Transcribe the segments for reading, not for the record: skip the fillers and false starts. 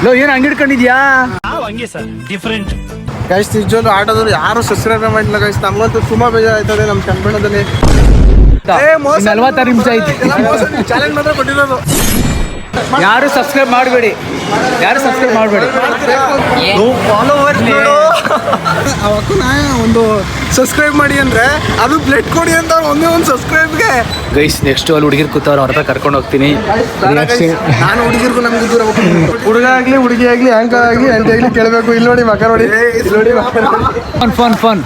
Low ಏನು ಹಂಗೆ ಹಿಡ್ಕೊಂಡಿದ್ಯಾ? ಹಂಗೆ ಸರ್ ಡಿಫ್ರೆಂಟ್ ಗೈಸ್ ನಿಜವಾಗ್ಲೂ ಆಟೋದವ್ರು ಯಾರು ಸಬ್ಸ್ಕ್ರೈಬ್ ಮಾಡಿಲ್ಲ ಗೈಸ್. ನಮಗಂತೂ ತುಂಬಾ ಬೇಜಾರಾಯ್ತದೆ ನಮ್ಮ ಕನ್ನಡದಲ್ಲಿ. 46 ನಿಮಿಷ ಐತಿ. ಚಾಲೆಂಜ್ ಮಾತ್ರ ಕೊಟ್ಟಿರೋದು. ಯಾರು ಸಬ್ಸ್ಕ್ರೈಬ್ ಮಾಡಬೇಡಿ, ಯಾರು ಸಬ್ಸ್ಕ್ರೈಬ್ ಮಾಡಬೇಡಿ. ಅವಕ್ಕೂ ಒಂದು ಸಬ್ಸ್ಕ್ರೈಬ್ ಮಾಡಿ ಅಂದ್ರೆ ಅದು ಬ್ಲಡ್ ಕೊಡಿ ಅಂತ ಒಂದೇ ಒಂದು ಸಬ್ಸ್ಕ್ರೈಬ್ಗೆ. ಗೈಸ್ ನೆಕ್ಸ್ಟ್ ಅಲ್ಲಿ ಹುಡುಗಿರ್ ಕೂತವ್ರು, ಅವ್ರ ಹತ್ರ ಕರ್ಕೊಂಡು ಹೋಗ್ತೀನಿ. ನಾನು ಹುಡುಗಿರ್ಗೂ ನಮ್ಗೆ ದೂರ ಹುಡುಗ ಆಗ್ಲಿ ಹುಡುಗಿ ಆಗ್ಲಿ ಆಂಕರ್ ಆಗ್ಲಿ ಆಂಟಿ ಆಗ್ಲಿ ಕೇಳಬೇಕು. ಇಲ್ಲಿ ನೋಡಿ ಮಕ್ಕ ನೋಡಿ, ಇಲ್ಲಿ ನೋಡಿ ಫೋನ್ ಫೋನ್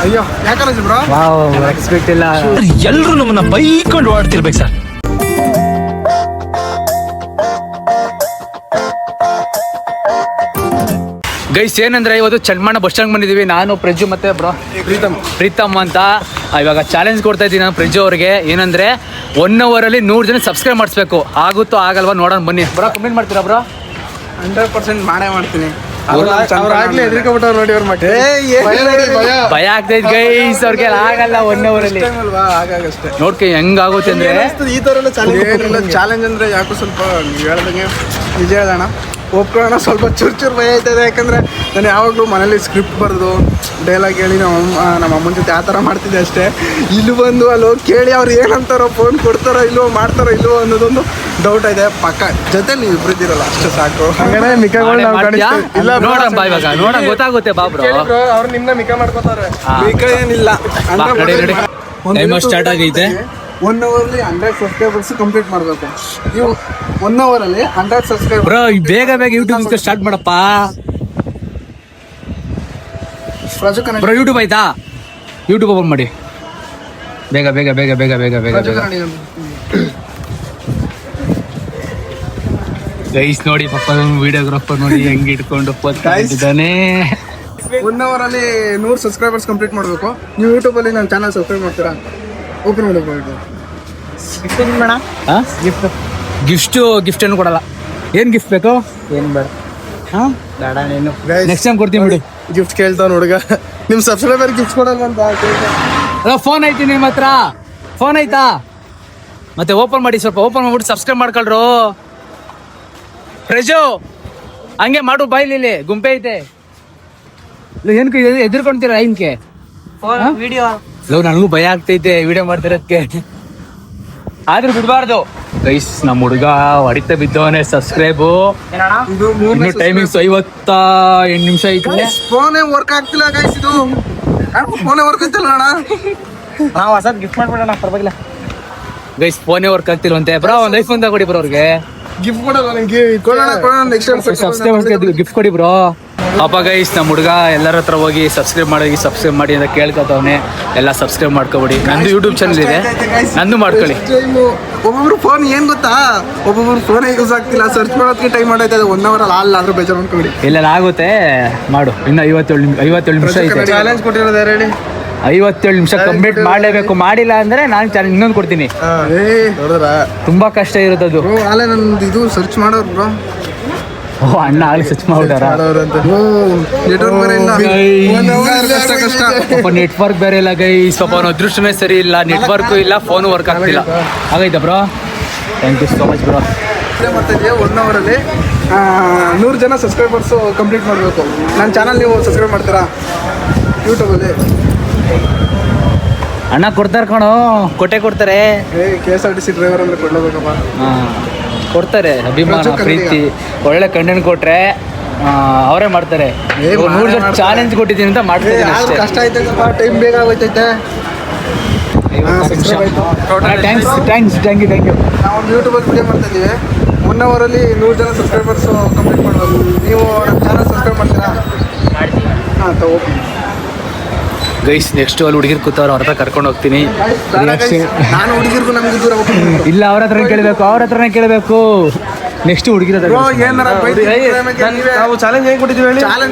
ಅಯ್ಯೋ ಯಾಕಲ್ಲ ಬ್ರೋ. ವಾವ್ ಎಕ್ಸ್ಪೆಕ್ಟ್ ಇಲ್ಲ. ಎಲ್ಲರೂ ನಮ್ಮನ್ನ ಬೈಕೊಂಡು ಓಡ್ತಿರ್ಬೇಕು ಸರ್. ಗೈಸ್ ಏನಂದ್ರೆ ಇವತ್ತು ಚನ್ಮಣ್ಣ ಬಸ್ ಸ್ಟ್ಯಾಂಡ್ ಬಂದಿದ್ದೀವಿ. ನಾನು ಪ್ರಜ್ಜು ಮತ್ತೆ ಬ್ರೋ ಪ್ರೀತಮ್ ಅಂತ. ಇವಾಗ ಚಾಲೆಂಜ್ ಕೊಡ್ತಾ ಇದ್ದೀನಿ ನಾನು ಪ್ರಜ್ಜು ಅವ್ರಿಗೆ. ಏನಂದ್ರೆ 1 ಅವರಲ್ಲಿ 100 ಜನ ಸಬ್ಸ್ಕ್ರೈಬ್ ಮಾಡಿಸ್ಬೇಕು. ಆಗುತ್ತೋ ಆಗಲ್ವಾ ನೋಡೋಣ ಬನ್ನಿ. ಬ್ರೋ ಕಮೆಂಟ್ ಮಾಡ್ತೀರಾ ಬ್ರೋ? 100% ಮಾಡೇ ಮಾಡ್ತೀನಿ. ಅವ್ರಾಗ್ಲೇ ಹೆದರ್ಕೊಬಿಟ್ಟವ್ರು ನೋಡಿ ಅವ್ರ ಮಟ್ಟೆ. ಭಯ ಆಗ್ತೈತೆ ಗೈಸ್, ಅವ್ರಿಗೆ ಆಗಲ್ಲ 1 ಅವರಲ್ಲಿ. ಆಗಾಗಷ್ಟೇ ನೋಡ್ಕೆ ಹೆಂಗಾಗುತ್ತೆ ಅಂದ್ರೆ ಈ ತರ ಎಲ್ಲ ಚಾಲೆಂಜ್ ಅಂದ್ರೆ ಯಾಕೋ ಸ್ವಲ್ಪ ನೀವು ಹೇಳ್ದಂಗೆ ನಿಜ ಹೇಳೋಣ ಒಪ್ಕೊಳ್ಳೋಣ. ಸ್ವಲ್ಪ ಚೂರು ಭಯ ಆಯ್ತದೆ. ಯಾಕಂದರೆ ನಾನು ಯಾವಾಗಲೂ ಮನೇಲಿ ಸ್ಕ್ರಿಪ್ಟ್ ಬರೆದು ಡೈಲಾಗ್ ಹೇಳಿ ನಮ್ಮ ಅಮ್ಮನ ಜೊತೆ ಆ ಥರ ಮಾಡ್ತಿದ್ದೆ ಅಷ್ಟೇ. ಇಲ್ಲಿ ಬಂದು ಅಲ್ಲಿ ಹೋಗಿ ಕೇಳಿ ಅವ್ರು ಏನಂತಾರೋ, ಫೋನ್ ಕೊಡ್ತಾರೋ ಇಲ್ವೋ, ಮಾಡ್ತಾರೋ ಇಲ್ವೋ ಅನ್ನೋದೊಂದು ಡೌಟ್ ಇದೆ. ಪಕ್ಕ ಜೊತೆ ನೀವು ಇಬ್ಬರಿದ್ದೀರಲ್ಲ ಅಷ್ಟೇ ಸಾಕು. ಹಾಗಾದ್ರೆ ಇಲ್ಲ ನೋಡ ಗೊತ್ತಾಗುತ್ತೆ ಬಾಬ್ರು. ಅವ್ರು ನಿಮ್ಮನ್ನ ಮಿಕ ಮಾಡ್ಕೋತಾರೆ. ಮಿಕ ಏನಿಲ್ಲ. ಸ್ಟಾರ್ಟ್ ಆಗೈತೆ. 1 ಅವರಲ್ಲಿ 100 ಸಬ್ಸ್ಕ್ರೈಬರ್ಸ್ ಕಂಪ್ಲೀಟ್ ಮಾಡಬೇಕು. ನೀವು 1 ಅವರಲ್ಲಿ 100 ಸಬ್ಸ್ಕ್ರೈಬರ್. ಬ್ರೋ ಬೇಗ ಯೂಟ್ಯೂಬ್ ಸ್ಟಾರ್ಟ್ ಮಾಡಪ್ಪ ಬ್ರೋ. ಯೂಟ್ಯೂಬ್ ಆಯ್ತಾ? ಯೂಟ್ಯೂಬ್ ಓಪನ್ ಮಾಡಿ ಬೇಗ ಬೇಗ ಬೇಗ ಬೇಗ ಬೇಗ ಬೇಗ ಬೇಗ. ಗೈಸ್ ನೋಡಿ ಪಾಪ ವಿಡಿಯೋಗ್ರಾಫರ್ ನೋಡಿ ಹೆಂಗೆ ಇಟ್ಕೊಂಡು ಇದ್ದಾನೆ. 1 ಅವರಲ್ಲಿ 100 ಸಬ್ಸ್ಕ್ರೈಬರ್ಸ್ ಕಂಪ್ಲೀಟ್ ಮಾಡಬೇಕು. ನೀವು ಯೂಟ್ಯೂಬಲ್ಲಿ ನನ್ನ ಚಾನಲ್ ಸಬ್ಸ್ಕ್ರೈಬ್ ಮಾಡ್ತೀರಾ? ಓಪನ್ ಮಾಡಬೇಕು. ಗಿಫ್ಟ್ ಏನು ಕೊಡಲ್ಲ. ಏನು ಗಿಫ್ಟ್ ಬೇಕು? ಏನು ಬೇಡ. ಹಾಂ ಬೇಡ ನೀನು ನೆಕ್ಸ್ಟ್ ಟೈಮ್ ಕೊಡ್ತೀನಿ ಬಿಡಿ. ಗಿಫ್ಟ್ ಕೇಳ್ತಾವ ಹುಡುಗ. ನಿಮ್ಮ ಸಬ್ಸ್ಕ್ರೈಬರ್ ಗಿಫ್ಟ್ ಕೊಡಲ್ಲ ಅಂತ ಅಲ್ಲ ಫೋನ್ ಐತಿ ನಿಮ್ಮ ಹತ್ರ? ಫೋನ್ ಐತಾ? ಮತ್ತೆ ಓಪನ್ ಮಾಡಿ, ಸ್ವಲ್ಪ ಓಪನ್ ಮಾಡ್ಬಿಟ್ಟು ಸಬ್ಸ್ಕ್ರೈಬ್ ಮಾಡ್ಕೊಳ್ರು. ಪ್ರಜು ಹಂಗೆ ಮಾಡು. ಬಾಯ್ಲಿ ಗುಂಪೆ ಐತೆ. ಏನಕ್ಕೆ ಎದುರ್ಕೊಂತೀರ ಐನ್ಕೆ? ವಿಡಿಯೋ ನನಗೂ ಭಯ ಆಗ್ತೈತೆ ವಿಡಿಯೋ ಮಾಡ್ತಿರೋದಕ್ಕೆ. ಆದ್ರೂ ಬಿಡಬಾರ್ದು ಗೈಸ್. ನಮ್ಮ ಹುಡುಗ ಹೊಡಿತ ಬಿದ್ದವನೇ ಸಬ್ಸ್ಕ್ರೈಬು. ಇನ್ನು ಟೈಮಿಂಗ್ಸ್ 58 ನಿಮಿಷ ಐತೆ. ಫೋನೇ ವರ್ಕ್ ಆಗ್ತಿಲ್ಲ ಗೈಸ್. ಇದು ಫೋನೇ ವರ್ಕ್ ಆಗ್ತಿಲ್ಲ ಅಣ್ಣ. ನಾವು ಹೊಸ ಗಿಫ್ಟ್ ಮಾಡ್ಬಿಡೋಣ ಪರವಾಗಿಲ್ಲ. ಗೈಸ್ ಫೋನೇ ವರ್ಕ್ ಆಗ್ತಿಲ್ವಂತೆ. ಬ್ರೋ ಒಂದು ಐಫೋನ್ ತಗೊಡಿ ಬ್ರೋ ಅವ್ರಿಗೆ. ಗಿಫ್ಟ್ ಕೊಡೋಣ ನೆಕ್ಸ್ಟ್ ಸಬ್ಸ್ಕ್ರೈಬ್ ಗಿಫ್ಟ್ ಕೊಡಿ ಬ್ರೋ. ಪಾಪ ಗೈಸ್ ನಮ್ಮ ಹುಡುಗ ಎಲ್ಲರ ಹತ್ರ ಹೋಗಿ ಸಬ್ಸ್ಕ್ರೈಬ್ ಮಾಡಿ ಅಂತ ಕೇಳ್ಕೊತವನೆ. ಎಲ್ಲ ಸಬ್ಸ್ಕ್ರೈಬ್ ಮಾಡ್ಕೊಬಿಡಿ. ನಂದು ಯೂಟ್ಯೂಬ್ ಚಾನಲ್ ಇದೆ, ನಂದು ಮಾಡ್ಕೊಳ್ಳಿ. ಒಬ್ಬೊಬ್ರು ಫೋನ್ ಏನ್ ಗೊತ್ತಾ, ಒಬ್ಬೊಬ್ರು ಫೋನ್ ಯೂಸ್ ಆಗ್ತಿಲ್ಲ, ಸರ್ಚ್ ಮಾಡೋದಕ್ಕೆ ಟೈಮ್ ಮಾಡೈತೆ. 1 ಅವರಲ್ಲಿ ಆದ್ರೂ ಬೇಜಾರು ಮಾಡ್ಕೊಬಿಡಿ. ಇಲ್ಲ ಆಗುತ್ತೆ ಮಾಡು. ಇನ್ನು 57 ನಿಮಿಷ ಐತೆ. ಚಾಲೆಂಜ್ ಕೊಟ್ಟಿರೋದು ಹೇಳಿ. 57 ನಿಮಿಷ ಕಂಪ್ಲೀಟ್ ಮಾಡಲೇಬೇಕು. ಮಾಡಿಲ್ಲ ಅಂದ್ರೆ ನಾನು ಚಾಲೆಂಜ್ ಇನ್ನೊಂದು ಕೊಡ್ತೀನಿ. ತುಂಬಾ ಕಷ್ಟ ಇರುತ್ತೆ ಅದು. ಅಲ್ಲೇ ನಂದು ಇದು ಸರ್ಚ್ ಮಾಡೋರು ಬ್ರೋ. ಓ ಅಣ್ಣ ಆಗಲಿ ಸರ್ಚ್ ಮಾಡ್ಬಿಟ್ಟಾರ. ನೆಟ್ವರ್ಕ್ ಬೇರೆ ಇಲ್ಲ ಗೈಸ್. ಪಾಪ ಅವನ ಅದೃಷ್ಟನೇ ಸರಿ ಇಲ್ಲ, ನೆಟ್ವರ್ಕು ಇಲ್ಲ, ಫೋನು ವರ್ಕ್ ಆಗ್ತಿಲ್ಲ. ಆಗೈತಾ bro? Thank you so much bro. ಮಾಡ್ತಾ ಇದೆಯಾ 1 ಅವರಲ್ಲಿ 100 ಜನ ಸಬ್ಸ್ಕ್ರೈಬರ್ಸು ಕಂಪ್ಲೀಟ್ ಮಾಡಬೇಕು. ನನ್ನ ಚಾನಲ್ ನೀವು ಸಬ್ಸ್ಕ್ರೈಬ್ ಮಾಡ್ತೀರಾ ಯೂಟ್ಯೂಬಲ್ಲಿ? ಅಣ್ಣ ಕೊಡ್ತಾರೆ ಕಣೋ, ಕೊಡ್ತಾರೆ. KSRTC ಡ್ರೈವರ್ ಅಂದರೆ ಕೊಡ್ಲೇಬೇಕಪ್ಪ. ಕೊಡ್ತಾರೆ. ಅಭಿಮಾನ ಪ್ರೀತಿ ಒಳ್ಳೆ ಕಂಟೆಂಟ್ ಕೊಟ್ರೆ ಅವರೇ ಮಾಡ್ತಾರೆ. 100 ಜನ ಚಾಲೆಂಜ್ ಕೊಟ್ಟಿದ್ದೀನಿ ಅಂತ ಮಾಡ್ತಿದ್ದೀನಿ ಅಷ್ಟೇ. ಕಷ್ಟ ಆಯ್ತೈತಪ್ಪ, ಟೈಮ್ ಬೇಗ ಆಗೋಯ್ತೈತೆ. Thank you. ನಾವು ಒಂದು ಯೂಟ್ಯೂಬಲ್ಲಿ ವಿಡಿಯೋ ಮಾಡ್ತಾ ಇದ್ದೀವಿ. 1 ಅವರಲ್ಲಿ 100 ಜನ ಸಬ್ಸ್ಕ್ರೈಬರ್ಸು ಕಂಪ್ಲೀಟ್ ಮಾಡಬೇಕು. ನೀವು ನಮ್ಮ ಚಾನಲ್ ಸಬ್ಸ್ಕ್ರೈಬ್ ಮಾಡ್ತೀರಾ? ಹಾಂ ತಗೋ ಗೈಸ್. ನೆಕ್ಸ್ಟ್ ಅಲ್ಲಿ ಹುಡುಗಿರ್ ಕೂತವ್ರು, ಅವ್ರ ಹತ್ರ ಕರ್ಕೊಂಡು ಹೋಗ್ತೀನಿ. ನಾನು ಹುಡುಗಿರ್ಗೂ ನಮ್ಗೆ ದೂರ ಇಲ್ಲ ಅವ್ರ ಹತ್ರನೇ ಕೇಳಬೇಕು. ನೆಕ್ಸ್ಟ್ ಹುಡುಗಿರ ನಾವು ಚಾಲೆಂಜ್ ಹೆಂಗ್ ಕೊಟ್ಟಿದ್ದೀವಿ ಹೇಳಿ?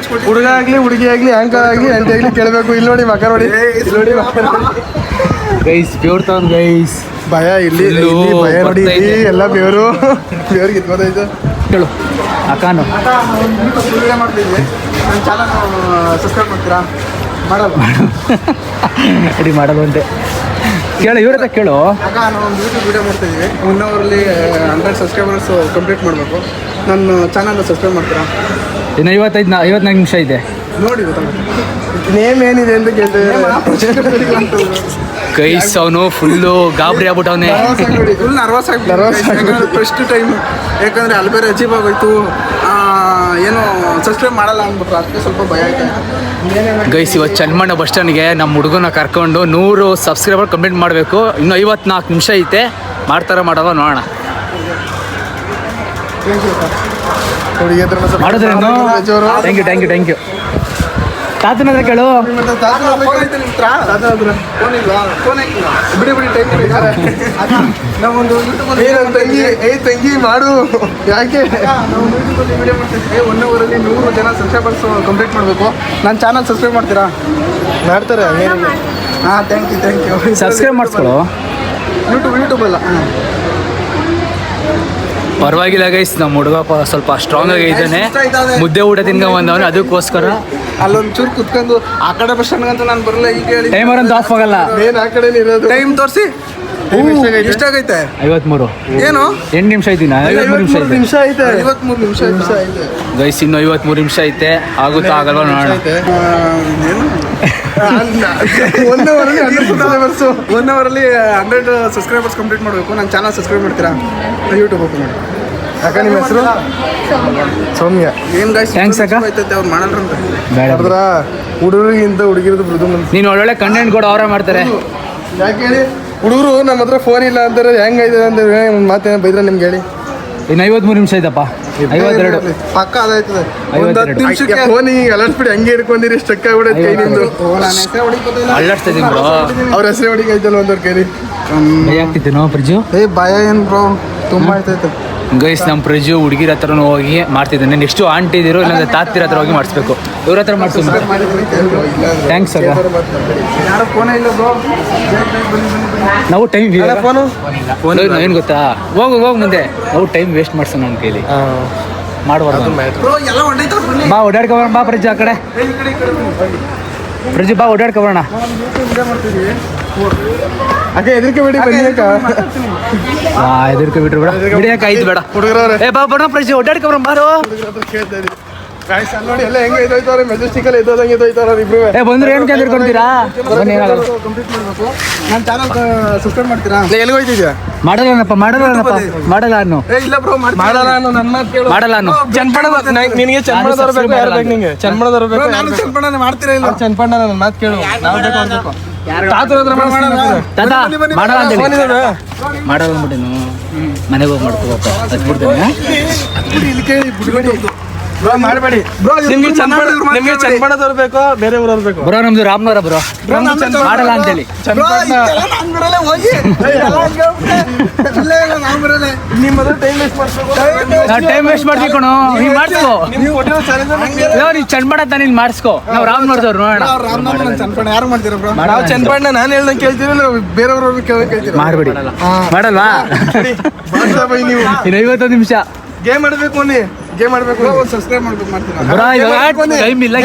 ಹುಡುಗ ಆಗ್ಲಿ ಹುಡುಗಿ ಆಗ್ಲಿ ಆಂಕರ್ ಆಗ್ಲಿ ಆಂಟಿ ಆಗ್ಲಿ ಕೇಳಬೇಕು. ಇಲ್ಲಿ ನೋಡಿ ಮಕ್ಕ ನೋಡಿ, ಇಲ್ಲಿ ನೋಡಿ ಗೈಸ್. ಪ್ಯೂರ್ ತಗೊಂಡ್ ಗೈಸ್. ಭಯ ಇಲ್ಲಿ ಭಯ ನೋಡಿ, ಎಲ್ಲ ಪ್ಯೂರ್ಗೆ ಇಟ್ಕೋದೈತೆ. ಕೇಳು ಅಕ್ಕಾನು ಮಾಡ್ತಿದ್ವಿ. ನನ್ನ ಚಾನಲ್ ಸಬ್ಸ್ಕ್ರೈಬ್ ಮಾಡ್ತೀರಾ? ಮಾಡಲ್ಲ. ಅಡಿ ಮಾಡಲ್ಲ ಅಂತೆ. ಕೇಳು ಇವ್ರ ಹತ್ರ ಕೇಳು. ಆಗ ನಾವು ಒಂದು ಯೂಟ್ಯೂಬ್ ವಿಡಿಯೋ ಮಾಡ್ತಾ ಇದ್ದೀವಿ. 1 ಅವರಲ್ಲಿ 100 ಸಬ್ಸ್ಕ್ರೈಬರ್ಸ್ ಕಂಪ್ಲೀಟ್ ಮಾಡಬೇಕು. ನನ್ನ ಚಾನಲ್ನ ಸಬ್ಸ್ಕ್ರೈಬ್ ಮಾಡ್ತೀರಾ? ಇನ್ನು 54 ನಿಮಿಷ ಇದೆ. ನೋಡಿ ಗೊತ್ತಾಗುತ್ತೆ. ನೇಮ್ ಏನಿದೆ ಅಂತ ಕೇಳ್ತೇವೆ. ಗೈಸ್ ಅವನು ಫುಲ್ಲು ಗಾಬರಿ ಆಗ್ಬಿಟ್ಟವನೇ. ಫುಲ್ ನರ್ವಸ್ ಆಗ್ಬಿಟ್ಟು ಫಸ್ಟ್ ಟೈಮ್. ಯಾಕಂದರೆ ಅಲ್ಲಿ ಬೇರೆ ಅಚೀವ್ ಆಗೋಯ್ತು, ಏನು ಸಬ್ಸ್ಕ್ರೈಬ್ ಮಾಡಲ್ಲ ಅಂದ್ಬಿಟ್ರು, ಅದಕ್ಕೆ ಸ್ವಲ್ಪ ಭಯ ಆಯ್ತು. ಗೈಸ್ ಇವತ್ತು ಚನ್ನಮಣ್ಣ ಬಸ್ ಸ್ಟ್ಯಾಂಡ್ಗೆ ನಮ್ಮ ಹುಡುಗನ ಕರ್ಕೊಂಡು 100 ಸಬ್ಸ್ಕ್ರೈಬರ್ ಕಂಪ್ಲೀಟ್ ಮಾಡಬೇಕು. ಇನ್ನು 54 ನಿಮಿಷ ಐತೆ. ಮಾಡ್ತಾರ ಮಾಡಲ್ಲ ನೋಡೋಣ. ಮಾಡಿದ್ರೇನು? Thank you. ತಾತನ ಹತ್ರ ಕೇಳು. ನಾವೊಂದು ತಂಗಿ ಮಾಡು. ಯಾಕೆ ವಿಡಿಯೋ ಮಾಡ್ತಿದ್ವಿ. 1 ಅವರಲ್ಲಿ 100 ಜನ ಸಬ್ಸ್ಕ್ರೈಬರ್ಸ್ ಕಂಪ್ಲೀಟ್ ಮಾಡಬೇಕು. ನನ್ನ ಚಾನಲ್ ಸಬ್ಸ್ಕ್ರೈಬ್ ಮಾಡ್ತೀರಾ? ಮಾಡ್ತಾರೆ. ಹಾಂ, ಥ್ಯಾಂಕ್ ಯು. ಸಬ್ಸ್ಕ್ರೈಬ್ ಮಾಡಿಸ್ಕೊಳ್ಳೋ. ಯೂಟ್ಯೂಬಲ್ಲ. ಪರವಾಗಿಲ್ಲ ಗೈಸ್, ನಮ್ಮ ಹುಡುಗ ಸ್ವಲ್ಪ ಸ್ಟ್ರಾಂಗ್ ಆಗಿ ಇದ್ದಾನೆ. ಮುದ್ದೆ ಊಟ ತಿನ್ಕೊ ಬಂದವನು, ಅದಕ್ಕೋಸ್ಕರ ಅಲ್ಲೊಂದು ಚೂರು ಕುತ್ಕೊಂಡು ಆ ಕಡೆ ಬಸ್ ಸ್ಟ್ಯಾಂಡ್ಗಂತೂ ನಾನು ಬರಲ್ಲ. ಈಗ ಹೇಳಿ ಟೈಮರ್ ಅಂತ ಆಫ್ ಆಗಲ್ಲ. ಮೇನ್ ಆ ಕಡೆ ಇರೋದು. ಟೈಮ್ ತೋರಿಸಿ. ಎಷ್ಟಾಗೈತೆ? 53. ಏನು 8 ನಿಮಿಷ ಐತಿನ? 53 ನಿಮಿಷ ಐತೆ. 53 ನಿಮಿಷ ಐತೆ ಗೈಸ್. ಇನ್ನು 53 ನಿಮಿಷ ಐತೆ. ಆಗುತ್ತಾ ಆಗಲ್ವಾ ನೋಡೋಣ. ಏನು 1 ಅವರಲ್ಲಿ 100 ಸಬ್ಸ್ಕ್ರೈಬರ್ಸ್ ಕಂಪ್ಲೀಟ್ ಮಾಡಬೇಕು. ನನ್ನ ಚಾನಲ್ ಸಬ್ಸ್ಕ್ರೈಬ್ ಮಾಡ್ತೀರಾ? ಯೂಟ್ಯೂಬ್ ಓಪನ್ ಮಾಡಿ. ಅಕ್ಕ, ನಿಮ್ಮ ಹೆಸರು? ಸೌಮ್ಯ. ಏನು ಗೈಸ್, ಥ್ಯಾಂಕ್ಸ್ ಅಕ್ಕ. ಅವ್ರು ಮಾಡಲ್ರಂತ ಬೇಡ. ಹುಡುಗರಿಗಿಂತ ಹುಡುಗಿರದು ಮೃದು. ನೀನು ಒಳ್ಳೊಳ್ಳೆ ಕಂಟೆಂಟ್ ಕೂಡ ಅವರೇ ಮಾಡ್ತಾರೆ. ಯಾಕೆ ಹೇಳಿ? ಹುಡುಗರು ನಮ್ಮ ಹತ್ರ ಫೋನ್ ಇಲ್ಲ ಅಂತಾರೆ. ಹೆಂಗೈತೆ ಅಂತ ಒಂದು ಮಾತೇನ ಬೈದ್ರೆ ನಿಮ್ಗೆ ಹೇಳಿ. ಇನ್ನು 53 ನಿಮಿಷ ಐತಪ್ಪ. 52 ಪಕ್ಕ ಅದಾಯ್ತದೆ. 52 ನಿಮಿಷಕ್ಕೆ ಫೋನಿಗೆ ಅಲರ್ಟ್ ಬಿಡಿ. ಹಂಗೆ ಇಟ್ಕೊಂಡಿರಿ, ಸ್ಟಕ್ ಆಗ್ಬಿಡುತ್ತೆ ಕೈ ನಿಮ್ದು. ಅಳ್ಳಾಡ್ತಿದ್ದೀನಿ ಬ್ರೋ. ಅವ್ರ ಹೆಸರೇ ಹೊಡಿಕೈತಲ್ಲ ಒಂದವ್ರ ಕೈಲಿ. ಭಯ ಆಗ್ತಿದ್ದೇನೋ ಪ್ರಜು? ಭಯ ಏನು ಬ್ರೋ, ತುಂಬ ಆಯ್ತೈತೆ. ಗೈಸ್ ನಮ್ಮ ಪ್ರಜು ಹುಡುಗಿರ ಹತ್ರನೂ ಹೋಗಿ ಮಾಡ್ತಿದ್ದಾನೆ. ನೆಕ್ಸ್ಟು ಆಂಟಿ ಇದಿರೋ ಇಲ್ಲಾಂದ್ರೆ ತಾತಿರ ಹತ್ರ ಹೋಗಿ ಮಾಡಿಸ್ಬೇಕು. ಇವ್ರ ಹತ್ರ ಮಾಡಿಸ್ಬೇಕು. ಥ್ಯಾಂಕ್ಸ್ ಅಲ್ಲ. ಯಾರೋ ಫೋನೇ ಇಲ್ಲ ಬ್ರೋ. ನಾವು ಟೈಮ್ ಫೋನು ಏನು ಗೊತ್ತಾ, ಹೋಗು ಮುಂದೆ. ನಾವು ಟೈಮ್ ವೇಸ್ಟ್ ಮಾಡ್ಸೋಣ ನನ್ನ ಕೈಲಿ. ಮಾಡಬಾರ್ದು. ಬಾ ಓಡಾಡ್ಕೊಬರೋಣ. ಬಾ ಪ್ರಜು ಆ ಕಡೆ. ಪ್ರಜು ಬಾ ಓಡಾಡ್ಕೊಬರೋಣ. ಅಕ್ಕ ಹೆದರಿಕೆ ಬಿಡಿ, ಬನ್ನಿ ಅಕ್ಕ. ಹೆದರಿಕೆ ಬಿಟ್ರು ಬೇಡ, ಬಿಡಿಯಕ್ಕೆ ಆಯ್ತು ಬೇಡ. ಹುಡುಗರವ್ರೆ ಏ ಬಾ ಬರೋಣ ಪ್ರಜು, ಓಡಾಡ್ಕೊಬರೋಣ ಬಾರೋ. ಕೇಳ್ತಾ ಇದ್ದೀವಿ. ನೋಡಿ ಎಲ್ಲ ಹೆಂಗೆ ಎದ್ದೋಯ್ತವ್ರೆ, ಮೆಜೆಸ್ಟಿಕಲ್ಲಿ ಎದ್ದೋದಂಗೆ ಎದ್ದೋಯ್ತವ್ರೆ ಇಬ್ರು. ಬಂದ್ರೆ ಏನು ಕೇಳ್ಕೊಂತೀರಾ? ಕಂಪ್ಲೀಟ್ ಮಾಡಬೇಕು. ನನ್ನ ಚಾನಲ್ ಸಬ್ಸ್ಕ್ರೈಬ್ ಮಾಡ್ತೀರಾ? ಎಲ್ಲಿಗೆ ಹೋಯ್ತಿದ್ಯಾ? ಮಾಡಲ್ಲಪ್ಪ ಮಾಡಲ್ಲ ಅನ್ನು. ಇಲ್ಲ ಬ್ರೋ, ಮಾಡಲ್ಲ ನಾನು. ನನ್ನ ಮಾತು ಕೇಳು. ಮಾಡಲ್ಲ ಅನ್ನು. ನಿನಗೆ ಚನ್ನಪಣ್ಣ ಬೇಕು. ಯಾರು ಬೇಕು ನಿಂಗೆ? ಚನ್ನಪಣ್ಣ ಬೇಕು. ನಾನು ಚನ್ನಪಣ್ಣ ಮಾಡ್ತೀರಾ? ಇಲ್ಲ ಚನ್ನಪಣ್ಣ. ನನ್ನ ಮಾತು ಕೇಳು. ನಾವು ಬೇಕು ಅನ್ಬೇಕು. ತಾತರ ಹತ್ರ ತಾತ ಮಾಡಲ್ಲ ಅಂತೇಳಿ ಮಾಡಲ್ಲ ಅಂದ್ಬಿಟ್ಟೇನು. ಮನೆಗೆ ಹೋಗಿ ಮಾಡ್ಕೋಬೇಕು. ಹಚ್ಬಿಡ್ತೇನೆ. ಇಲ್ಲಿ ಕೇಳಿ ಬಿಡ್ಬೇಡಿ ಮಾಡಬೇಡಿ. ನಿಮ್ಗೆ ಚನ್ನಪಣ್ಣ ತರಬೇಕು, ಬೇರೆ ಊರವ್ರು ಬೇಕು. ಬ್ರೋ ನಮ್ದು ರಾಮನವರ ಬ್ರೋ. ಮಾಡಲ್ಲ ಅಂತೇಳಿ ಟೈಮ್ ವೇಸ್ಟ್ ಮಾಡ್ತೀವಿ ಕಣೋ. ನೀನ್ ಮಾಡಿಸ್ಕೋ. ನೀನ್ ಚನ್ನಪಣ್ಣ ತಾನೇ ನೀನ್ ಮಾಡಿಸ್ಕೋ. ನಾವು ರಾಮನವರದವ್ರು ನೋಡೋಣ. ಚನ್ನಪಣ್ಣ ಯಾರು ಮಾಡ್ತೀರಾ ಬ್ರೋ? ನಾವು ಚನ್ನಪಣ್ಣ ನಾನು ಹೇಳ್ದಂಗೆ ಕೇಳ್ತೀವಿ, ನಾವು ಬೇರೆಯವ್ರವ್ರು ಕೇಳ್ತೀವಿ. ಮಾಡಬೇಡಿ. ಮಾಡಲ್ವಾ? ನೀವು ಇನ್ನು 51 ನಿಮಿಷ ಗೇಮ್ ಆಡಬೇಕು. ಗೇಮ್ ಆಡಬೇಕು. ಸಬ್ಸ್ಕ್ರೈಬ್ ಮಾಡ್ಬೇಕು. ಮಾಡ್ತೀರಾ? ಟೈಮ್ ಇಲ್ಲ.